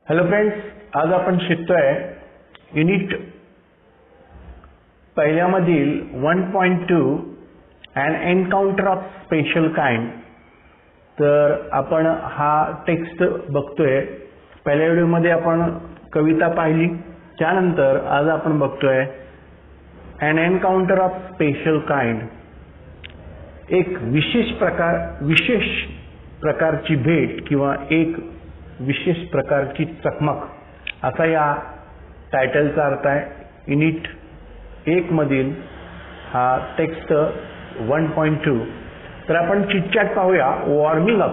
Hello friends, आज आपण शिकतोय युनिट पहिल्यामधील 1.2 and encounter of special kind. तर आपण हा टेक्स्ट बघतोय. पहिल्या व्हिडिओमध्ये आपण कविता पाहिली, त्यानंतर आज आपण बघतोय and encounter of special kind. एक विशेष प्रकारची भेट किंवा एक विशेष प्रकारची चकमक असा या टायटलचा अर्थ आहे. युनिट 1 मधील हा टेक्स्ट 1.2. तर आपण चिटचॅट पाहूया. Warming up.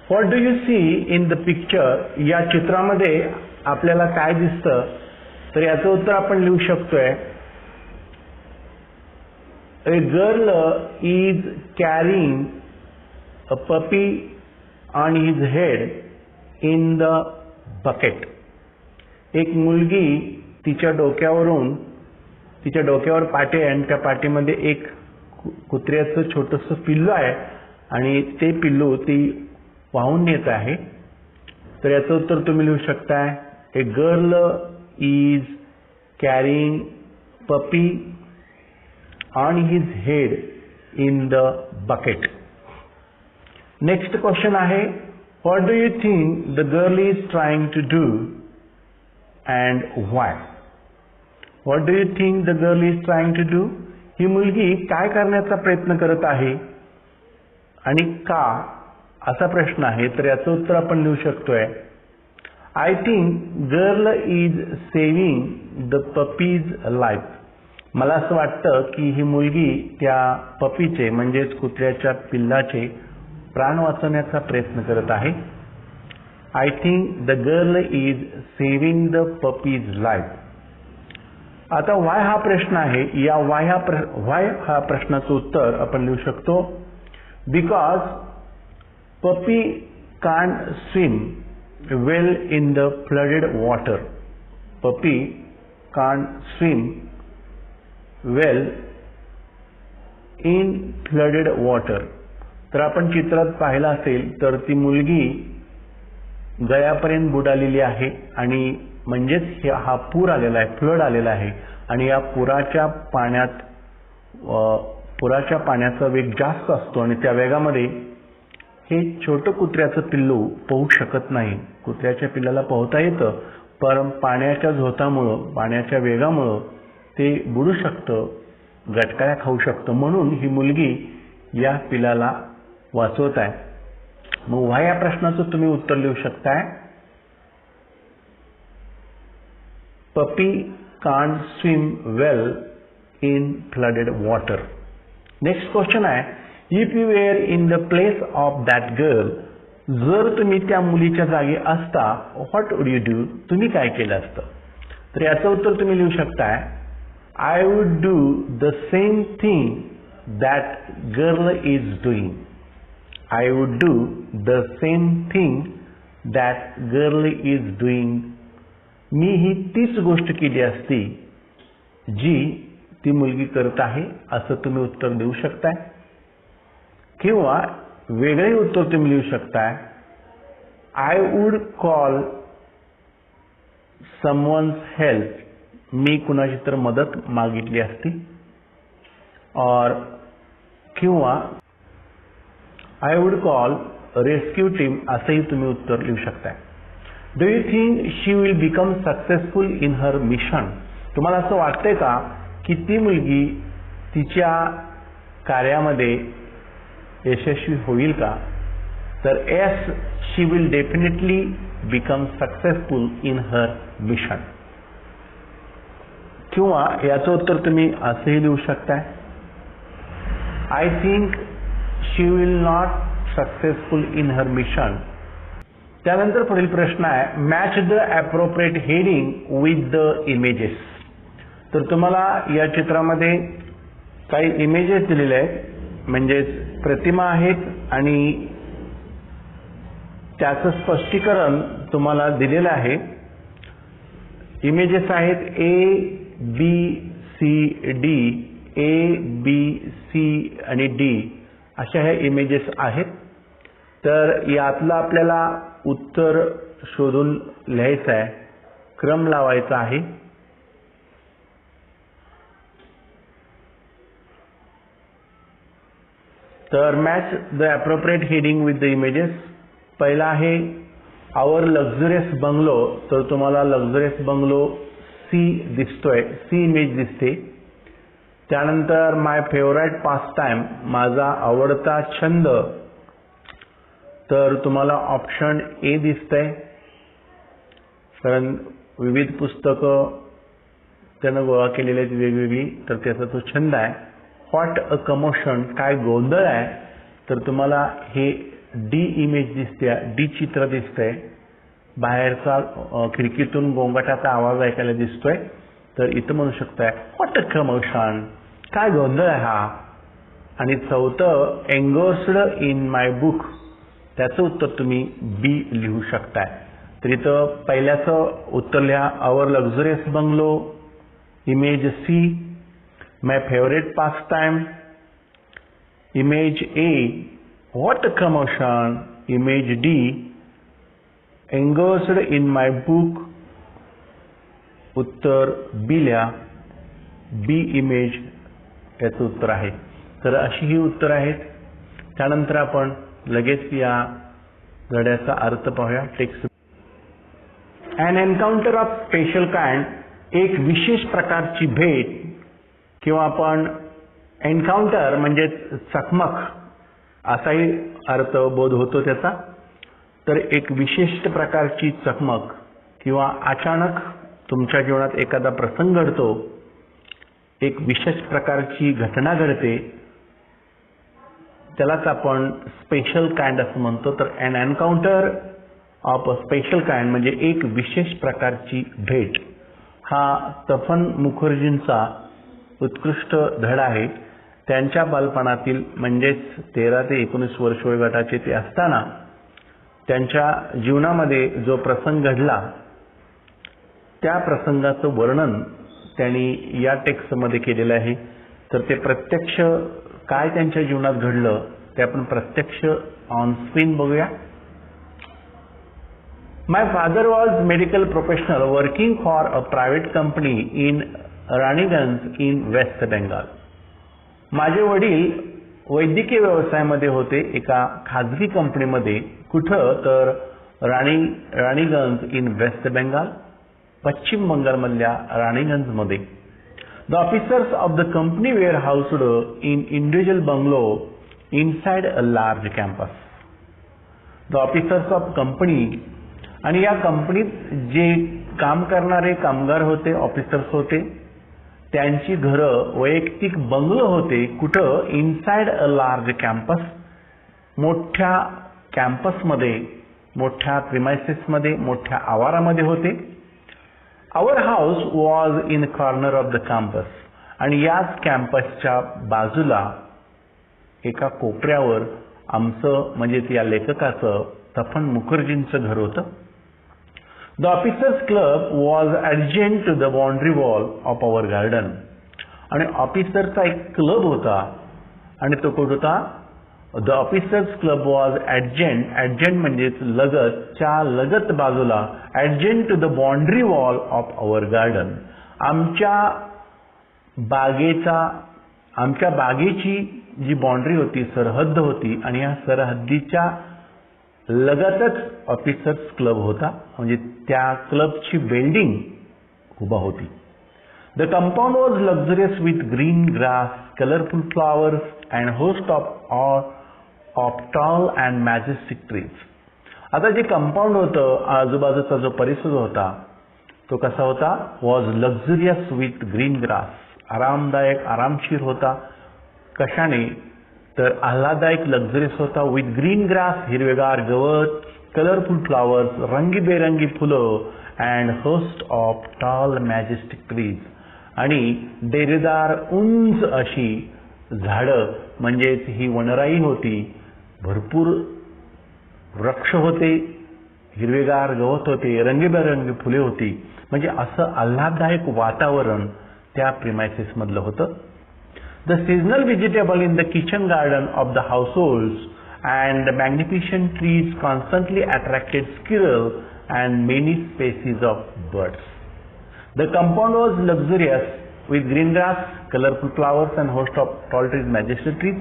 What do you see in the picture? या चित्रामध्ये आपल्याला काय दिसतं? तर याचं उत्तर आपण लिहू शकतोय. A girl is carrying a puppy on his head in the bucket. एक मुलगी तिच्या डोक्यावर पाटी आहे आणि त्या पाटीमध्ये एक कुत्र्याचं छोटंसं पिल्लू आहे आणि ते पिल्लू ती वाहून नेत आहे. तर याचं उत्तर तुम्ही लिहू शकताय. A girl is carrying puppy on his head in the bucket. Next question आहे, what do you think the girl is trying to do and why? What do you think the girl is trying to do? ही मुलगी काय करण्याचा प्रयत्न करत आहे आणि का, असा प्रश्न आहे. तर याचं उत्तर आपण लिहू शकतोय. I think girl is saving the puppy's life. मला असं वाटतं की ही मुलगी त्या पपीचे म्हणजेच कुत्र्याच्या पिल्लाचे प्राण वाचवण्याचा प्रयत्न करत आहे. I think the girl is saving the puppies life. आता वाय हा प्रश्न आहे. या वाय हा प्रश्नाचं उत्तर आपण लिहू शकतो. Because puppy can't swim well in the flooded water. Puppy can't swim well in flooded water. तर आपण चित्रात पाहिलं असेल तर ती मुलगी गळ्यापर्यंत बुडालेली आहे आणि म्हणजेच हा पूर आलेला आहे, फ्लड आलेला आहे आणि या पुराच्या पाण्याचा वेग जास्त असतो आणि त्या वेगामध्ये हे छोटं कुत्र्याचं पिल्लू पोहू शकत नाही. कुत्र्याच्या पिल्लाला पोहता येतं, पण पाण्याच्या झोतामुळं, पाण्याच्या वेगामुळं ते बुडू शकतं, गटकाया खाऊ शकतं. म्हणून ही मुलगी या पिलाला वाचवत आहे. मग व्हाय या प्रश्नाचं तुम्ही उत्तर लिहू शकताय. Puppy can't swim well in flooded water. Next question आहे, if you were in the place of that girl. जर तुम्ही त्या मुलीच्या जागी असता, व्हॉट वुड यू डू? तुम्ही काय केलं असतं? तर याचं उत्तर तुम्ही लिहू शकताय. I would do the same thing that girl is doing. I would do the same thing that girl is doing. मी ही तीच गोष्ट केली असती जी ती मुलगी करत आहे, असं तुम्ही उत्तर देऊ शकताय. किंवा वेगळे उत्तर तुम्ही लिहू शकताय. I would call someone's help. मी कुणाची तर मदत मागितली असती. और किंवा I would call rescue team, असंही तुम्ही उत्तर लिहू शकताय. Do you think she will become successful in her mission? तुम्हाला असं वाटतंय का की ती मुलगी तिच्या कार्यामध्ये यशस्वी होईल का? तर yes, she will definitely become successful in her mission. किंवा याचं उत्तर तुम्ही असंही लिहू शकताय. I think she will not successful in her mission. त्यानंतर पुढील प्रश्न आहे, match the appropriate heading with the images. तर तुम्हाला या चित्रामध्ये काही इमेजेस दिलेले आहेत, म्हणजेच प्रतिमा आहेत आणि त्याचं स्पष्टीकरण तुम्हाला दिलेलं आहे. इमेजेस आहेत ABCD, ABC आणि D अशा ह्या इमेजेस आहेत. तर यातला आपल्याला उत्तर शोधून लिहायचं आहे, क्रम लावायचा आहे. तर match the appropriate heading with the images. पहिला आहे आवर लक्झरियस बंगलो. तर तुम्हाला लक्झरियस बंगलो सी दिसतोय, सी इमेज दिसते. त्यानंतर माय फेवरेट पास टाइम, माझा आवडता छंद. तर तुम्हाला ऑप्शन ए दिसतंय, कारण विविध पुस्तकं त्यानं गोळा केलेली आहेत वेगवेगळी, तर त्याचा तो छंद आहे. व्हॉट अ कमोशन, काय गोंधळ आहे. तर तुम्हाला हे डी इमेज दिसते, डी चित्र दिसतंय. बाहेरचा खिडकीतून गोंगाटाचा आवाज ऐकायला दिसतोय. तर इथं म्हणू शकताय व्हॉट अ कमोशन, काय गोंधळ आहे हा. आणि चौथं एंगोर्स्ड इन माय बुक, त्याचं उत्तर तुम्ही बी लिहू शकताय. तर इथं पहिल्याचं उत्तर लिहा, our luxurious bungalow, image C, my favourite pastime, image A, what a commotion, image D, engrossed in my book, उत्तर बी लिहा, बी इमेज याचं उत्तर आहे. तर अशी ही उत्तर आहेत. त्यानंतर आपण लगेच या धड्याचा अर्थ पाहूया. Text. An encounter of special kind, एक विशेष प्रकारची भेट, किंवा आपण एन्काउंटर म्हणजे चकमक असाही अर्थ बोध होतो त्याचा. तर एक विशिष्ट प्रकारची चकमक किंवा अचानक तुमच्या जीवनात एखादा प्रसंग घडतो, एक विशेष प्रकारची घटना घडते, त्यालाच आपण स्पेशल काइंड असं म्हणतो. तर an encounter of a special kind म्हणजे एक विशेष प्रकारची भेट. हा तपन मुखर्जींचा उत्कृष्ट धडा आहे. त्यांच्या बालपणातील म्हणजेच 13 ते 19 वर्ष वयोगटाचे ते असताना त्यांच्या जीवनामध्ये जो प्रसंग घडला, त्या प्रसंगाचं वर्णन त्यांनी या टेक्स्टमध्ये केलेलं आहे. तर ते प्रत्यक्ष काय त्यांच्या जीवनात घडलं ते आपण प्रत्यक्ष ऑन स्क्रीन बघूया. My father was medical professional working for a private company in Raniganj in west Bengal. माझे वडील वैद्यकीय व्यवसायामध्ये होते एका खाजगी कंपनीमध्ये. कुठं? तर राणीगंज इन वेस्ट बेंगाल, पश्चिम बंगालमधल्या राणीगंजमध्ये. The officers of the company were housed in individual bungalow inside a large campus. The officers of company, आणि या कंपनीत जे काम करणारे कामगार होते, ऑफिसर्स होते, त्यांची घरं वैयक्तिक बंगलो होते. कुठं? इनसाइड अ लार्ज कॅम्पस, मोठ्या कॅम्पसमध्ये, मोठ्या प्रिमायसेसमध्ये, मोठ्या आवारामध्ये होते. Our house was in corner of the campus, आणि याच कॅम्पसच्या बाजूला एका कोपऱ्यावर आमचं म्हणजे या लेखकाचं तपन मुखर्जींचं घर होतं. The officers club was adjacent to the boundary wall of our garden, आणि ऑफिसरचा एक क्लब होता. आणि तो कुठं होता? The officers club was adjacent म्हणजेच लगतच्या लगत बाजूला, adjacent to the boundary wall of our garden, आमच्या बागेची जी बाउंड्री होती, सरहद्द होती, आणि या सरहद्दीच्या लगतच ऑफिसर्स क्लब होता. म्हणजे त्या क्लबची बिल्डिंग उभा होती. The compound was luxurious with green grass, colourful flowers and host of tall and majestic trees. आता जे कंपाऊंड होतं, आजूबाजूचा जो परिसर होता, तो कसा होता? Was luxurious with green grass, आरामदायक, आरामशीर होता. कशाने? तर आल्हाददायक, लक्झरियस होता. विथ ग्रीन ग्रास, हिरवेगार गवत, कलरफुल फ्लॉवर्स, रंगीबेरंगी फुलं, and host of tall majestic trees, आणि डेरेदार उंच अशी झाडं, म्हणजेच ही वनराई होती. भरपूर वृक्ष होते, हिरवेगार गवत होते, रंगीबेरंगी फुले होती. म्हणजे असं आल्हाददायक वातावरण त्या प्रिमायसेसमधलं होतं. The seasonal vegetable in the kitchen garden of the households and the magnificent trees constantly attracted squirrels and many species of birds. The compound was luxurious with green grass, colorful flowers and host of tall trees, majestic trees.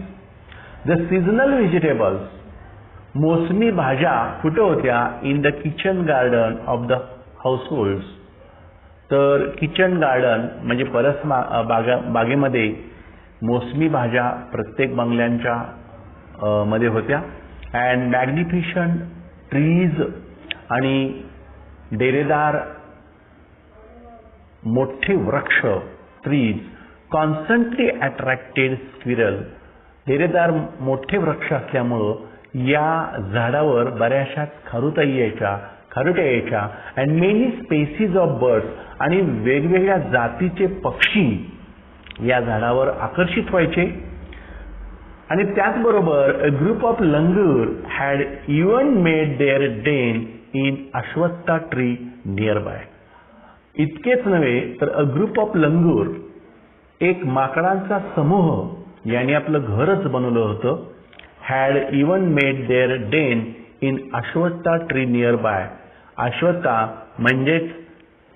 The seasonal vegetables, मोसमी भाज्या कुठे होत्या? In the kitchen garden of the households. तर kitchen garden म्हणजे परस बागेमध्ये मोसमी भाज्या प्रत्येक बंगल्यांच्या मध्ये होत्या. अँड मॅग्निफिशंट ट्रीज आणि डेरेदार मोठे वृक्ष ट्रीज कॉन्स्टंटली अट्रॅक्टेड स्क्विरल. डेरेदार मोठे वृक्ष असल्यामुळं या झाडावर बऱ्याचशा खारुट्या यायच्या and many species of birds आणि वेगवेगळ्या जातीचे पक्षी या झाडावर आकर्षित व्हायचे. आणि त्याचबरोबर a group of langur had even made their den in Ashwattha tree nearby. इतकेच नव्हे तर अ ग्रुप ऑफ लंगूर, एक माकडांचा समूह यांनी आपलं घरच बनवलं होतं. had even made their den in Ashvattha tree nearby. अश्वत्था म्हणजेच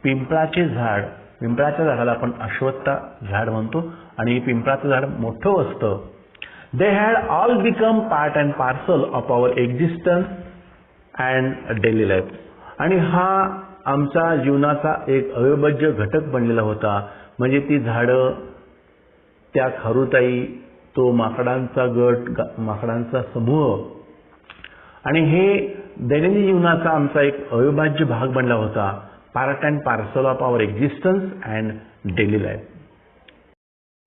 पिंपळाचे झाड. पिंपळाच्या झाडाला आपण अश्वत्था झाड म्हणतो आणि पिंपळाचं झाड मोठं असतं. They had all become part and parcel of our existence and daily life. आणि हा आमचा जीवनाचा एक अविभाज्य घटक बनलेला होता. म्हणजे ती झाडं, त्या खारुताई, तो माकडांचा गट, माकडांचा समूह आणि हे दैनंदिन जीवनाचा आमचा एक अविभाज्य भाग बनला होता. Part and parcel of our existence and daily life.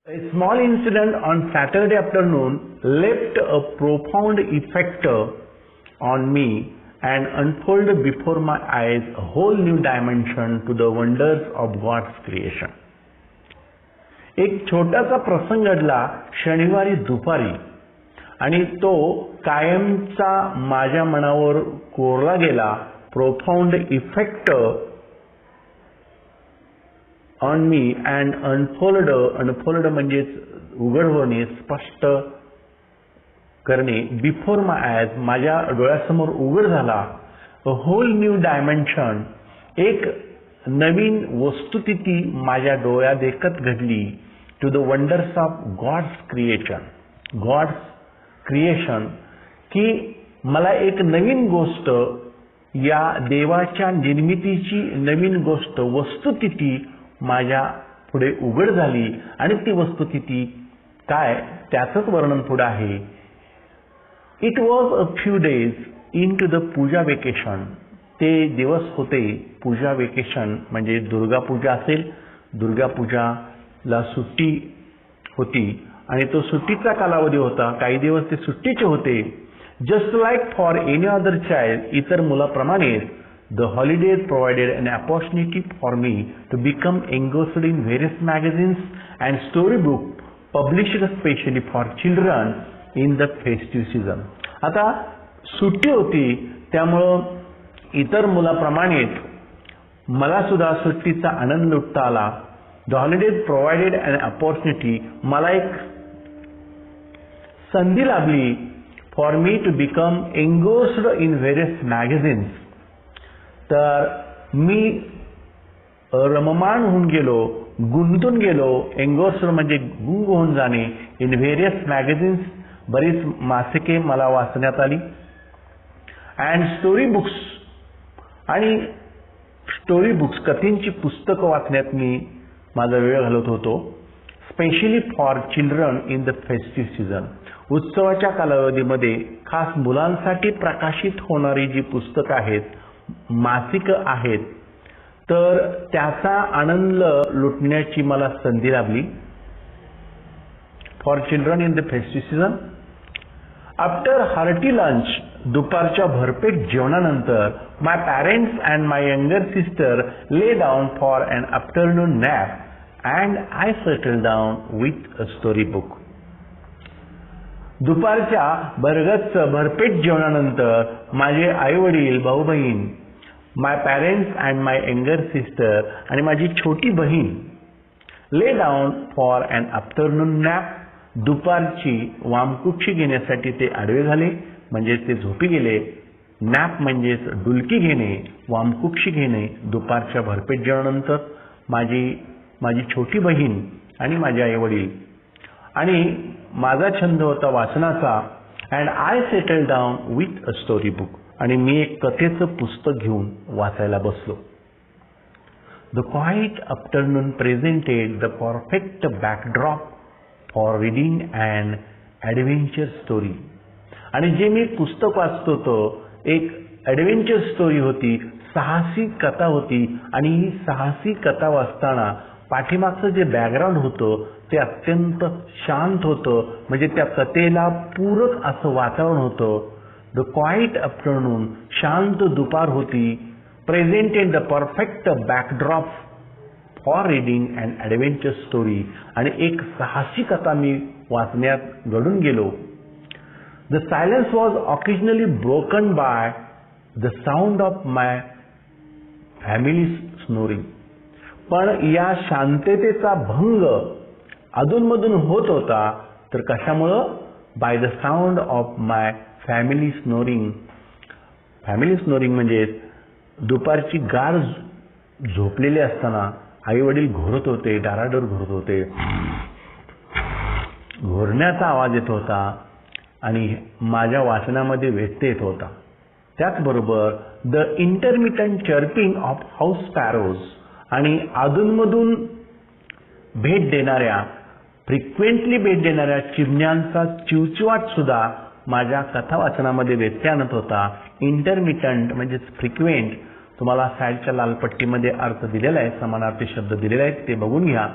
A small incident on Saturday afternoon left a profound effect on me and unfolded before my eyes a whole new dimension to the wonders of God's creation. एक छोटासा प्रसंग घडला शनिवारी दुपारी आणि तो कायमचा माझ्या मनावर कोरला गेला. Profound effect on me and unfold म्हणजेच उघड होणे, स्पष्ट करणे. बिफोर माय आयज, माझ्या डोळ्यासमोर उघड झाला. अ होल न्यू डायमेन्शन, एक नवीन वस्तुस्थिती माझ्या डोळ्यादेखत घडली. To the wonders of God's creation, की मला एक नवीन गोष्ट, या देवाच्या निर्मितीची नवीन गोष्ट, वस्तुस्थिती माझ्या पुढे उघड झाली. आणि ती वस्तुस्थिती काय, त्याचंच वर्णन पुढे आहे. It was a few days into the puja vacation. ते दिवस होते पूजा वेकेशन, म्हणजे दुर्गा पूजा असेल. दुर्गा पूजाला सुट्टी होती आणि तो सुट्टीचा कालावधी होता. काही दिवस ते सुट्टीचे होते. Just like for any other child, इतर मुलाप्रमाणेच the holidays provided an opportunity for me to become engrossed in various magazines and storybook published specially for children in the festive season. आता सुट्टी होती त्यामुळं इतर मुलाप्रमाणेच मला सुद्धा सुट्टीचा आनंद लुटता आला. The holidays provided an opportunity, मला एक संधी लाभली for me to become engrossed in various magazines. तर मी रममाण होऊन गेलो, गुंतून गेलो. एंगोर्स्ड म्हणजे गुंग होऊन जाणे. इन व्हेरियस मॅगझिन्स, बरीच मासिके मला वाचण्यात आली. अँड स्टोरी बुक्स, आणि स्टोरी बुक्स, कथींची पुस्तकं वाचण्यात मी माझा वेळ घालवत होतो. Specially for children in the festive season. उत्सवाच्या कालावधीमध्ये खास मुलांसाठी प्रकाशित होणारी जी पुस्तकं आहेत, मासिक आहेत, तर त्याचा आनंद लुटण्याची मला संधी लाभली. For children in the festive season. After hearty lunch, दुपारच्या भरपेट जेवणानंतर, my parents and my younger sister lay down for an afternoon nap and I settle down with a story book. दुपारच्या भरपेट जेवणानंतर माझे आई वडील, भाऊ बहीण, my parents and my younger sister आणि माझी छोटी बहीण lay down for an afternoon nap, दुपारची वामकुक्षी घेण्यासाठी ते आडवे झाले. म्हणजेच ते झोपी गेले. नॅप म्हणजेच डुलकी घेणे, वामकुक्षी घेणे. दुपारच्या भरपेट जेवणानंतर माझी छोटी बहीण आणि माझे आई वडील आणि माझा छंद होता वाचनाचा. And I settle down with a story book. आणि मी एक कथेचं पुस्तक घेऊन वाचायला बसलो. The quiet afternoon presented the perfect backdrop for reading an adventure story. आणि जे मी पुस्तक वाचतो तो एक ॲडव्हेंचर स्टोरी होती, साहसी कथा होती. आणि ही साहसी कथा वाचताना पाठीमागचं जे बॅकग्राऊंड होतं ते अत्यंत शांत होतं. म्हणजे त्या कथेला पूरक असं वातावरण होतं. द क्वाइट आफ्टरनून, शांत दुपार होती. Presented the perfect backdrop for reading and adventure story. आणि एक साहसी कथा मी वाचण्यात घडून गेलो. The silence was occasionally broken by the sound of my family snoring. पण या शांततेचा भंग अधूनमधून होत होता तर कशामुळं? By the sound of my family snoring. Family snoring म्हणजे दुपारची गाढ झोपलेली असताना आई वडील घोरत होते, डाराडोर घोरत होते. घोरण्याचा आवाज येत होता आणि माझ्या वाचनामध्ये व्यत्यय येत होता. त्याचबरोबर the intermittent chirping of house sparrows. आणि अधूनमधून फ्रिक्वेंटली भेट देणाऱ्या चिमण्यांचा चिवचिवाट सुद्धा माझ्या कथा वाचनामध्ये व्यत्यय आणत होता. इंटरमिटंट म्हणजे फ्रिक्वेंट. तुम्हाला साईडच्या लाल पट्टीमध्ये अर्थ दिलेला आहे, समानार्थी शब्द दिलेले आहेत, ते बघून घ्या.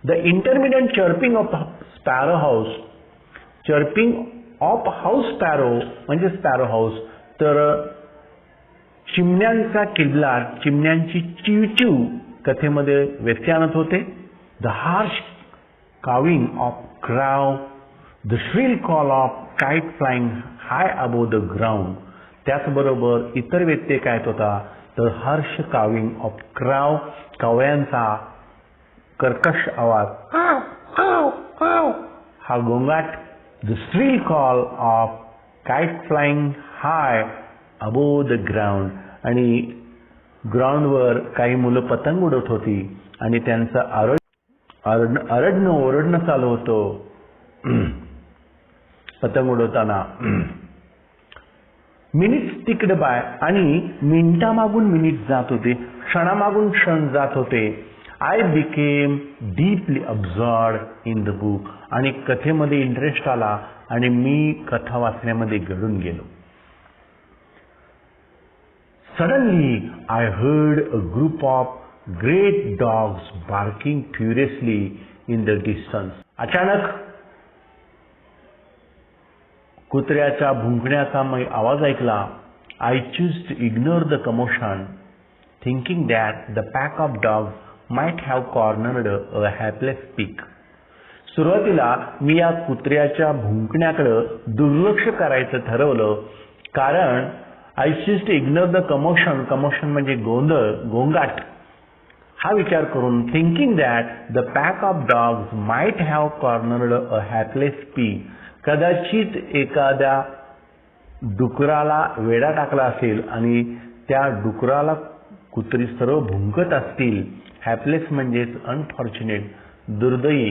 The intermittent chirping of sparrow house. Chirping of house sparrow म्हणजे स्पॅरो हाऊस. तर चिमण्यांचा किलबिलाट, चिमण्यांची चिवचिव कथेमध्ये व्यत्यय आणत होते. The harsh calving of क्राव, the Srila call of kite flying high above the ground. त्याचबरोबर इतर व्यत्यय काय होता तर हर्ष काविंग ऑफ क्राव, कावळ्यांचा कर्कश आवाज हा गोंगाट. The Srila call of kite flying high above the ground. आणि ग्राउंडवर काही मुलं पतंग उडवत होती आणि त्यांचं आरडणं ओरडणं चालू होतं पतंग उडवताना. Minutes ticked bye. आणि मिनिटामागून मिनिट जात होते, क्षणामागून क्षण जात होते. I became deeply absorbed in the book. आणि कथेमध्ये इंटरेस्ट आला आणि मी कथा वाचण्यामध्ये गढून गेलो. Suddenly I heard a group of great dogs barking furiously in the distance. अचानक कुत्र्याच्या भुंकण्याचा मी आवाज ऐकला. I choose to ignore the commotion, thinking that the pack of dogs might have cornered a hapless peak. सुरुवातीला मी या कुत्र्याच्या भुंकण्याकडे दुर्लक्ष करायचं ठरवलं, कारण I choose to ignore the commotion. Commotion म्हणजे गोंधळ, गोंगाट. हा विचार करून thinking that the pack of dogs might have cornered a hapless पीक. कदाचित एखाद्या डुकराला वेडा टाकला असेल आणि त्या डुकराला कुत्री सर्व भुंकत असतील. हॅपलेस म्हणजेच अनफॉर्च्युनेट, दुर्दैवी.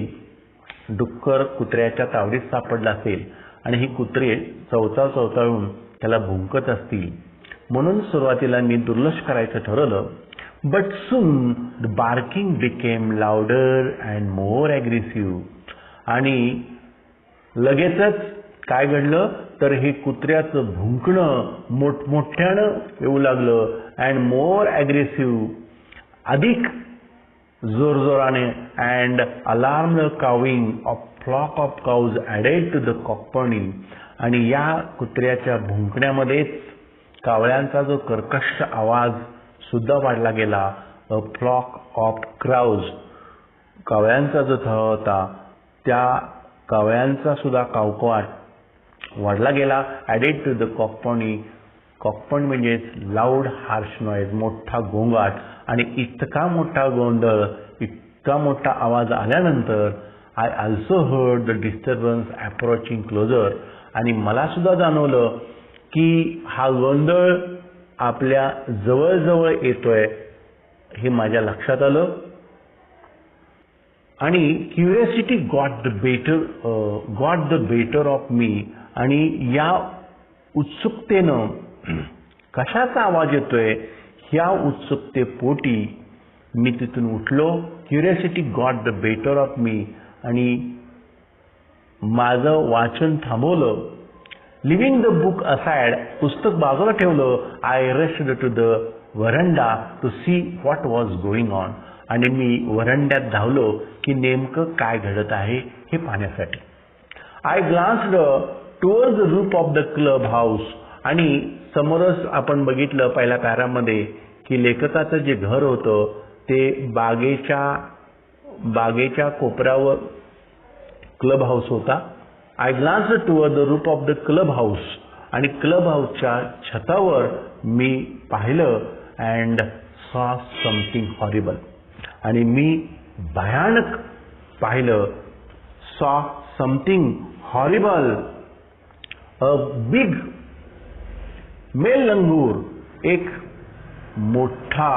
डुक्कर कुत्र्याच्या तावडीत सापडला असेल आणि ही कुत्रे चवचाळून त्याला भुंकत असतील. म्हणून सुरुवातीला मी दुर्लक्ष करायचं ठरवलं. But soon the barking became louder and more aggressive. आणि लगेचच काय घडलं तर हे कुत्र्याचं भुंकणं मोठमोठ्यानं येऊ लागलं. अँड मोर ॲग्रेसिव्ह, अधिक जोरजोराने. And alarmed cawing of flock of crows added to the cacophony. आणि या कुत्र्याच्या भुंकण्यामध्येच कावळ्यांचा जो कर्कश आवाज सुद्धा वाढला गेला. अ फ्लॉक ऑफ क्राऊज, कावळ्यांचा जो थवा होता त्या कावळ्यांचा सुद्धा कावकवाट वाढला गेला. Added to the cacophony. Cacophony म्हणजेच लाऊड हार्श नॉईज, मोठा गोंगाट. आणि इतका मोठा गोंधळ, इतका मोठा आवाज आल्यानंतर I also heard the disturbance approaching closer. आणि मला सुद्धा जाणवलं की हा गोंधळ आपल्या जवळजवळ येतोय हे माझ्या लक्षात आलं आणि curiosity got the better of me आणि या उत्सुकतेनं कशाचा आवाज येतोय ह्या उत्सुकतेपोटी मी तिथून उठलो. Curiosity got the better of me आणि माझं वाचन थांबवलं. लिव्हिंग द बुक असाइड, पुस्तक बाजूला ठेवलं. I rushed to the veranda to see what was going on आणि मी व्हरंड्यात धावलो की नेमकं काय घडत आहे हे पाहण्यासाठी. I glanced towards the roof of the club house आणि समोरच आपण बघितलं पहिल्या पॅरामध्ये की लेखकाचं जे घर होतं ते बागेच्या कोपऱ्यावर क्लब हाऊस होता. I glanced toward the roof of the club house आणि क्लब हाऊसच्या छतावर मी पाहिलं अँड सॉ समथिंग हॉरिबल आणि मी भयानक पाहिलं. Saw something horrible. A big male langur, एक मोठा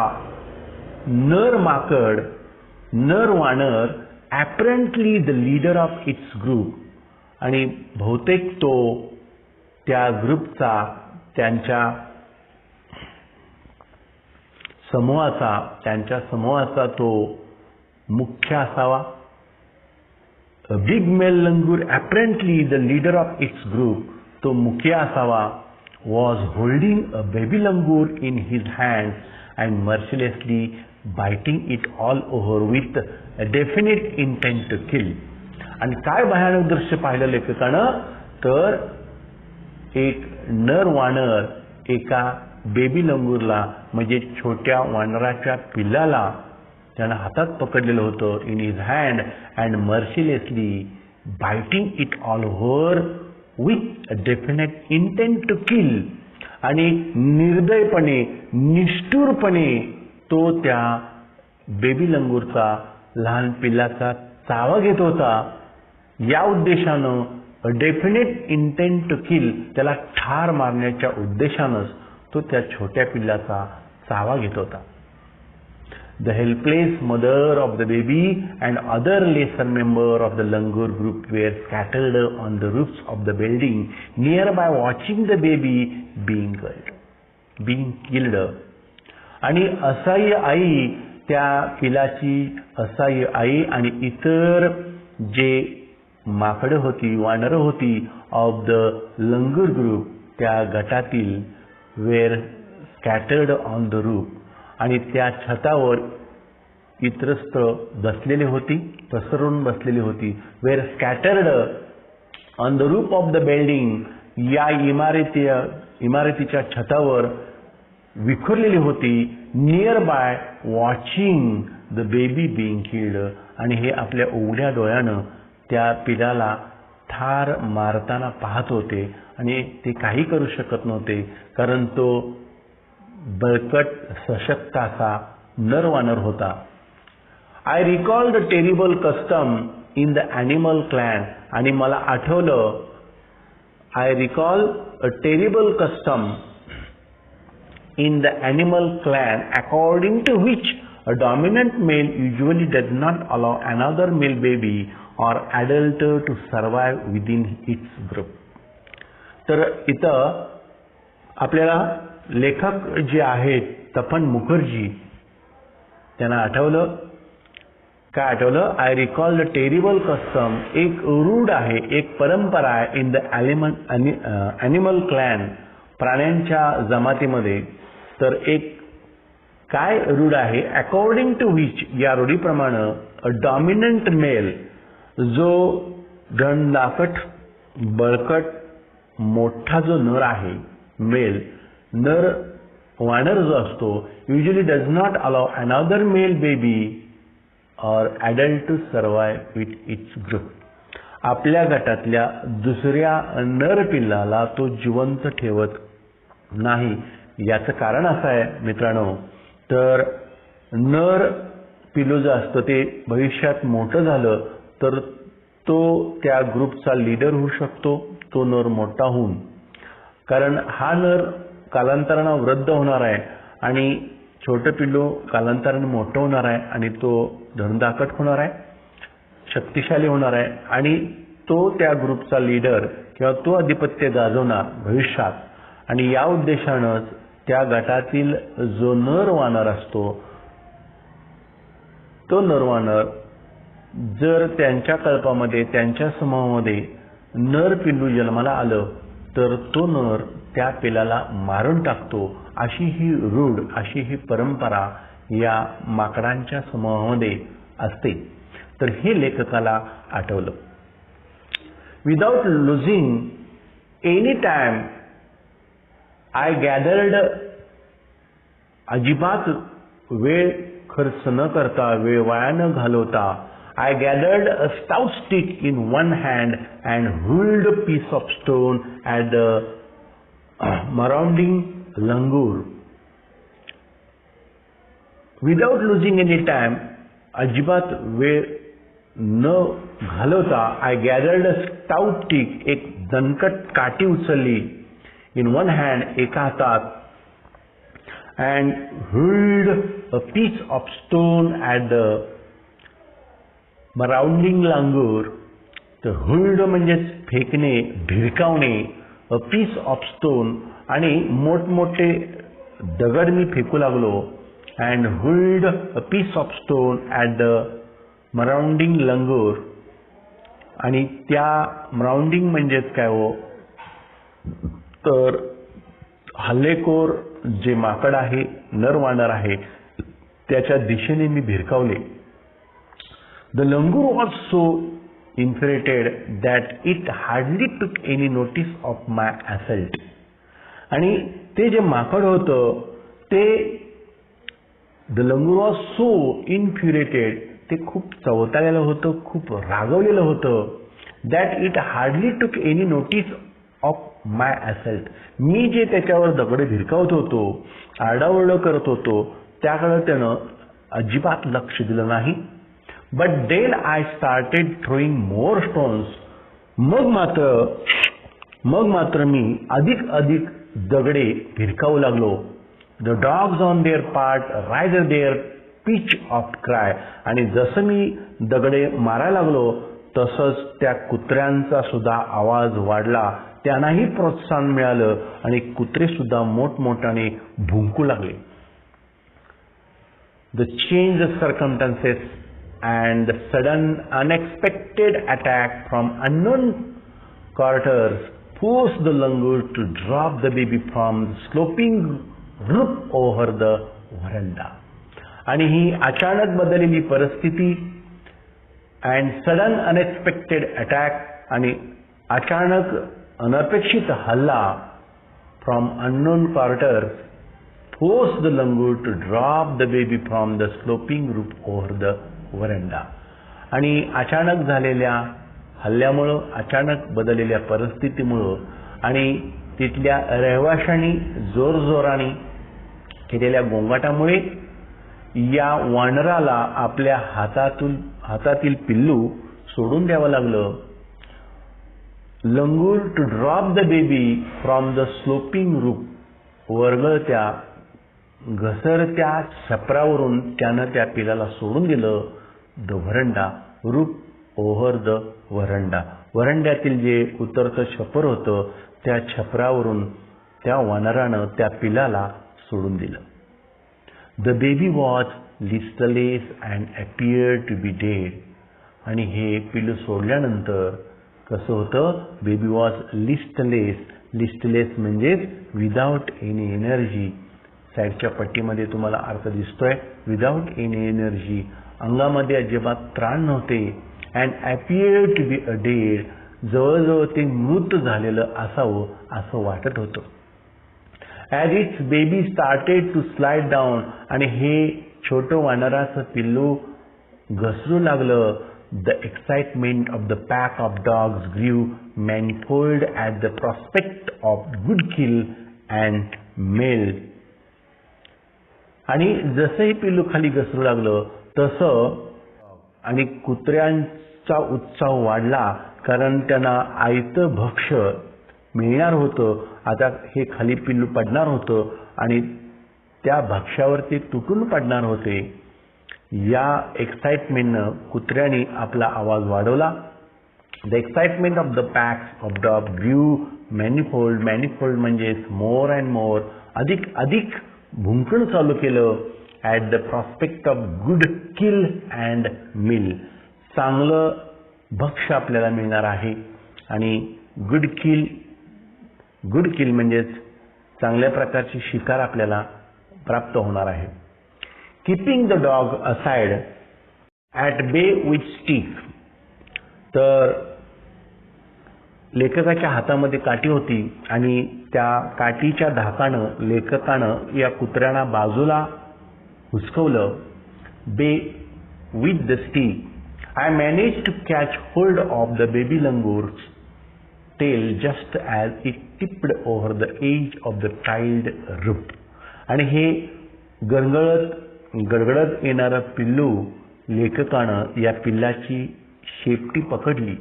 नर माकड, नर वानर, apparently the leader of its group आणि बहुतेक तो त्या ग्रुपचा त्यांच्या समूहाचा तो मुख्य असावा. A big male langur, apparently the leader of its group, तो मुखिया असावा, was holding a baby langur in his hands and mercilessly biting it all over with a definite intent to kill. आणि काय भयानक दृश्य पाहिलं लेखकानं तर एक नर वानर एका बेबी लंगूरला म्हणजे छोट्या वानराच्या पिल्लाला त्यानं हातात पकडलेलं होतं in his hand and mercilessly biting it all over with a definite intent to kill आणि निर्दयपणे निष्ठुरपणे तो त्या बेबी लंगूरचा लहान पिल्लाचा चावा घेत होता. या उद्देशानं a definite intent to kill, त्याला ठार मारण्याच्या उद्देशानंच तो त्या छोट्या पिल्लाचा चावा घेत होता. The helpless mother of the baby and other lesser members of the langur group were scattered on the roofs of the building nearby watching the baby being killed. आणि असहाय्य आई, त्या पिलाची असहाय्य आई आणि इतर जे माकडं होती, वानरं होती ऑफ द लंगूर ग्रुप, त्या गटातील were scattered on the roof आणि त्या छतावर इतरत्र बसलेली होती, पसरून बसलेली होती. Were scattered on the roof of the building, या इमारतीच्या छतावर विखुरलेली होती. Nearby watching the baby being killed आणि हे आपल्या उघड्या डोळ्यानं त्या पिलाला ठार मारताना पाहत होते आणि ते काही करू शकत नव्हते कारण तो बळकट सशक्त असा नरवानर होता. I recall the terrible custom in the animal clan आणि मला आठवलं I recall a terrible custom in the animal clan according to which a dominant male usually does not allow another male baby or adult to survive within its group. तर इथं आपल्याला लेखक जे आहेत तपन मुखर्जी त्यांना आठवलं काय आठवलं I recall the terrible custom, एक रूढ आहे, एक परंपरा आहे इन द ॲनिमल क्लॅन, प्राण्यांच्या जमातीमध्ये. तर एक काय रूढ आहे अकॉर्डिंग टू विच, या रूढीप्रमाणे अ डॉमिनंट मेल, जो धनदाकट बळकट मोठा जो नर आहे मेल, नर वानर जो असतो usually does not allow another male baby or adult to survive with its group, आपल्या गटातल्या दुसऱ्या नर पिल्लाला तो जिवंत ठेवत नाही. याचं कारण असं आहे मित्रांनो, तर नर पिल्लू जे असतं ते भविष्यात मोठं झालं तर तो त्या ग्रुपचा लीडर होऊ शकतो, तो नर मोठा होऊन, कारण हा नर कालांतराने वृद्ध होणार आहे आणि छोटं पिल्लू कालांतराने मोठं होणार आहे आणि तो धनदाकट होणार आहे, शक्तिशाली होणार आहे आणि तो त्या ग्रुपचा लीडर किंवा तो अधिपत्य गाजवणार भविष्यात. आणि या उद्देशानंच त्या गटातील जो नर वानर असतो तो नर वानर जर त्यांच्या कल्पामध्ये त्यांच्या समूहामध्ये नर पिल्लू जन्माला आलं तर तो नर त्या पिलाला मारून टाकतो. अशी ही रूढ, अशी ही परंपरा या माकडांच्या समूहामध्ये असते. तर हे लेखकाला आठवलं. Without losing any time I gathered, अजिबात वेळ खर्च न करता, वेळ वाया न घालवता, I gathered a stout stick in one hand and hurled a piece of stone at the marauding langur. Without losing any time, अजिबात वेळ न घालवता, I gathered a stout stick, एक दणकट काठी उचलली, in one hand, एका हातात, and hurled a piece of stone at the मराउंडिंग langur. तर हुल्ड म्हणजे फेकणे, भिरकावणे, अ पीस ऑफ स्टोन, आणि मोठमोठे दगड मी फेकू लागलो. And hurled a piece of stone at the marauding langur. आणि त्या मराउंडिंग म्हणजेच काय हो, तर हल्लेखोर जे माकड आहे, नरवानर आहे, त्याच्या दिशेने मी भिरकावले. The langur was so infuriated that it hardly took any notice of my assault. आणि ते जे माकड होतं ते the langur was so infuriated, ते खूप चवताळलेलं होतं, खूप रागवलेलं होतं, that it hardly took any notice of my assault. मी जे त्याच्यावर दगड भिरकावत होतो, आरडाओरड करत होतो, त्याकडे त्यानं अजिबात लक्ष दिलं नाही. But then I started throwing more stones. मग मात्र मी अधिक दगडे भिरकावू लागलो. The dogs on their part raised their pitch of cry. आणि जसं मी दगडे मारायला लागलो तसंच त्या कुत्र्यांचा सुद्धा आवाज वाढला. त्यांनाही प्रोत्साहन मिळालं आणि कुत्रे सुद्धा मोठमोठ्याने भुंकू लागले. The changed circumstances and the sudden unexpected attack from unknown quarters forced the langur to drop the baby from the sloping roof over the veranda. आणि ही अचानक बदललेली परिस्थिती and sudden unexpected attack, आणि अचानक अनपेक्षित हल्ला from unknown quarters forced the langur to drop the baby from the sloping roof over the veranda. आणि अचानक झालेल्या हल्ल्यामुळं, अचानक बदललेल्या परिस्थितीमुळं आणि तिथल्या रहिवाशांनी जोरजोराने केलेल्या गोंगाटामुळे या वानराला आपल्या हातातील पिल्लू सोडून द्यावं लागलं. Langur to drop the baby from the sloping roof. वरगळत्या घसरत्या छपरावरून त्यानं त्या पिलाला सोडून दिलं. The veranda, roof over the veranda. व्हरंड्यातील जे उतरतं छपर होतं त्या छपरावरून त्या वानरानं त्या पिलाला सोडून दिलं. The baby was listless and appeared to be dead. आणि हे पिलू सोडल्यानंतर कसं होतं, बेबी वॉज लिस्टलेस. लिस्टलेस म्हणजेच विदाउट एनी एनर्जी. साईडच्या पट्टीमध्ये तुम्हाला अर्थ दिसतोय. विदाउट एनी एनर्जी, अंगामध्ये अजिबात प्राण नव्हते. And appeared to be a dead. जवळजवळ ते मृत झालेलं असावं असं वाटत होतं. As its baby started to slide down. आणि हे छोटं वानराचं पिल्लू घसरू लागलं. The excitement of the pack of dogs grew manifold at the prospect of good kill and meal. आणि जसंही पिल्लू खाली घसरू लागलं तसं आणि कुत्र्यांचा उत्साह वाढला कारण त्यांना आयतं भक्ष्य मिळणार होतं. आता हे खाली पिल्लू पडणार होतं आणि त्या भक्ष्यावर ते तुटून पडणार होते. या एक्साइटमेंटनं कुत्र्याने आपला आवाज वाढवला. The excitement of the packs of dog grew manifold. Manifold म्हणजेच मोर अँड मोर, अधिक अधिक भुंकणं चालू केलं. At the prospect of good kill and meal. चांगलं भक्ष्य आपल्याला मिळणार आहे आणि गुड किल म्हणजेच चांगल्या प्रकारची शिकार आपल्याला प्राप्त होणार आहे. Keeping the dog aside at बे विथ स्टिक. तर लेखकाच्या हातामध्ये काठी होती आणि त्या काठीच्या धाकानं लेखकानं या कुत्र्याला बाजूला हुसकवलं. बे with the stick. I managed to catch hold of the baby langour's tail just as it tipped over the edge of the tiled roof. आणि हे गडगडत येणारं पिल्लू लेखकानं या पिल्लाची शेपटी पकडली.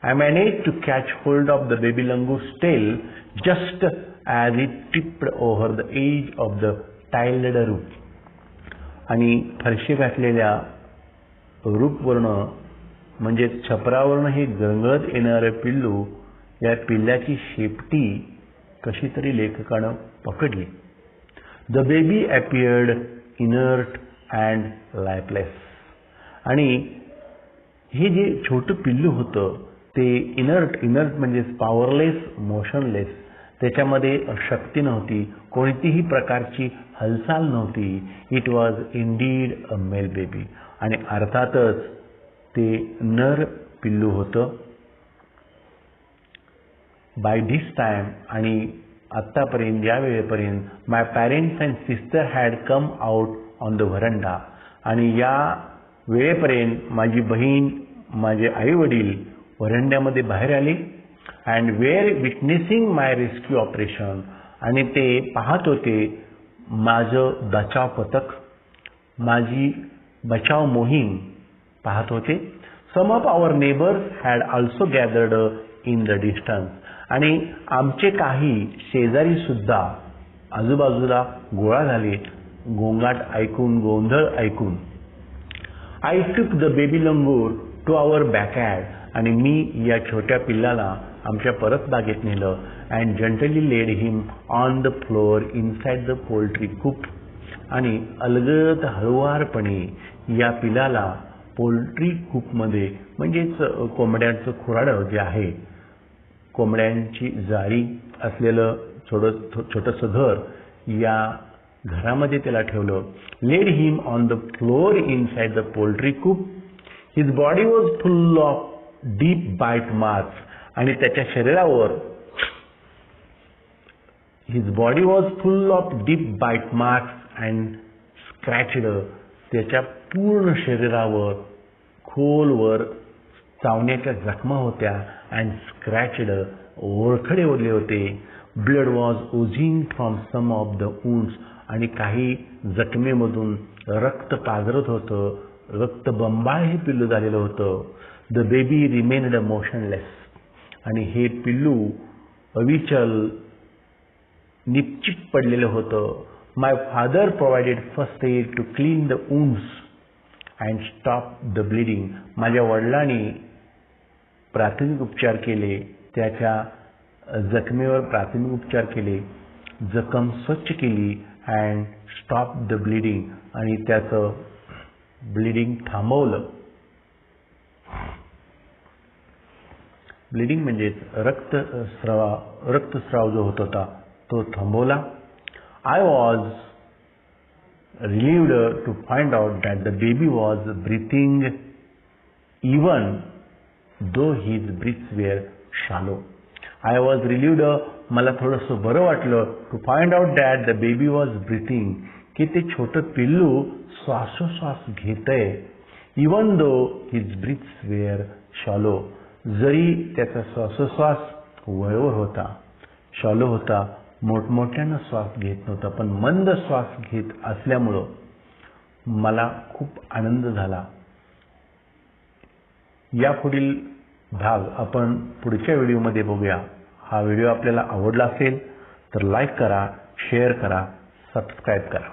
I managed to catch hold of the baby langour's tail just as it tipped over the edge of the tiled roof. आणि फरशी घातलेल्या रूपवर्ण म्हणजे छपरावरून हे गळगळत येणारे पिल्लू या पिल्ल्याची शेपटी कशी तरी लेखकानं पकडली. The baby appeared inert and lifeless. आणि हे जे छोटं पिल्लू होतं ते इनर्ट म्हणजे पॉवरलेस, मोशनलेस. त्याच्यामध्ये शक्ती नव्हती, कोणतीही प्रकारची हालचाल नव्हती. It was indeed a male baby. आणि अर्थातच ते नर पिल्लू होतं. बाय धिस टाइम आणि आत्तापर्यंत या वेळेपर्यंत my parents and sister had come out on the veranda. आणि या वेळेपर्यंत माझी बहीण, माझे आई वडील व्हरंड्यामध्ये बाहेर आले. And were witnessing my rescue operation. आणि ते पाहत होते माझं बचाव पथक, माझी बचाव मोहीम पाहत होते. Some of our neighbours had also gathered in the distance. आणि आमचे काही शेजारी सुद्धा आजूबाजूला गोळा झाले, गोंगाट ऐकून, गोंधळ ऐकून. I took the baby langur to our backyard. आणि मी या छोट्या पिल्लाला आमच्या परसबागेत नेलं. And gently laid him on the floor inside the poultry coop. आणि अलगद हळुवारपणे या पिलाला पोल्ट्री कूपमध्ये म्हणजेच कोंबड्यांचं खुराडं जे आहे, कोंबड्यांची जाळी असलेलं छोटंसं घर, या घरामध्ये त्याला ठेवलं. Laid him on the floor inside the poultry coop. His body was full of deep bite marks. आणि त्याच्या शरीरावर his body was full of deep bite marks and scratched. त्याच्या पूर्ण शरीरावर खोलवर चावण्याच्या जखमा होत्या. अँड स्क्रॅचड, ओळखडे ओढले होते. Blood was oozing from some of the wounds. आणि काही जखमेमधून रक्त पाझरत होतं. रक्तबंबाळ हे पिल्लू झालेलं होतं. The baby remained motionless. आणि हे पिल्लू अविचल निश्चित पडलेलं होतं. My father provided first aid to clean the wounds and stop the bleeding. माझ्या वडिलांनी प्राथमिक उपचार केले, त्याच्या जखमेवर प्राथमिक उपचार केले, जखम स्वच्छ केली. And stop the bleeding. आणि त्याचं ब्लिडिंग थांबवलं. ब्लिडिंग म्हणजेच रक्तस्राव जो होत होता तो थांबवला. I was relieved to find out that the baby was breathing even though his breaths were shallow. I was relieved, मला थोडंसं बरं वाटलं, to find out that the baby was breathing, की ते छोटं पिल्लू श्वासोश्वास घेतंय. even though his breaths were shallow, जरी त्याचा श्वासोश्वास वळवर होता, शॉलो होता, मोठमोठ्यानं श्वास घेत नव्हता, पण मंद श्वास घेत असल्यामुळं मला खूप आनंद झाला. यापुढील भाग आपण पुढच्या व्हिडिओमध्ये बघूया. हा व्हिडिओ आपल्याला आवडला असेल तर लाईक करा, शेअर करा, सबस्क्राईब करा.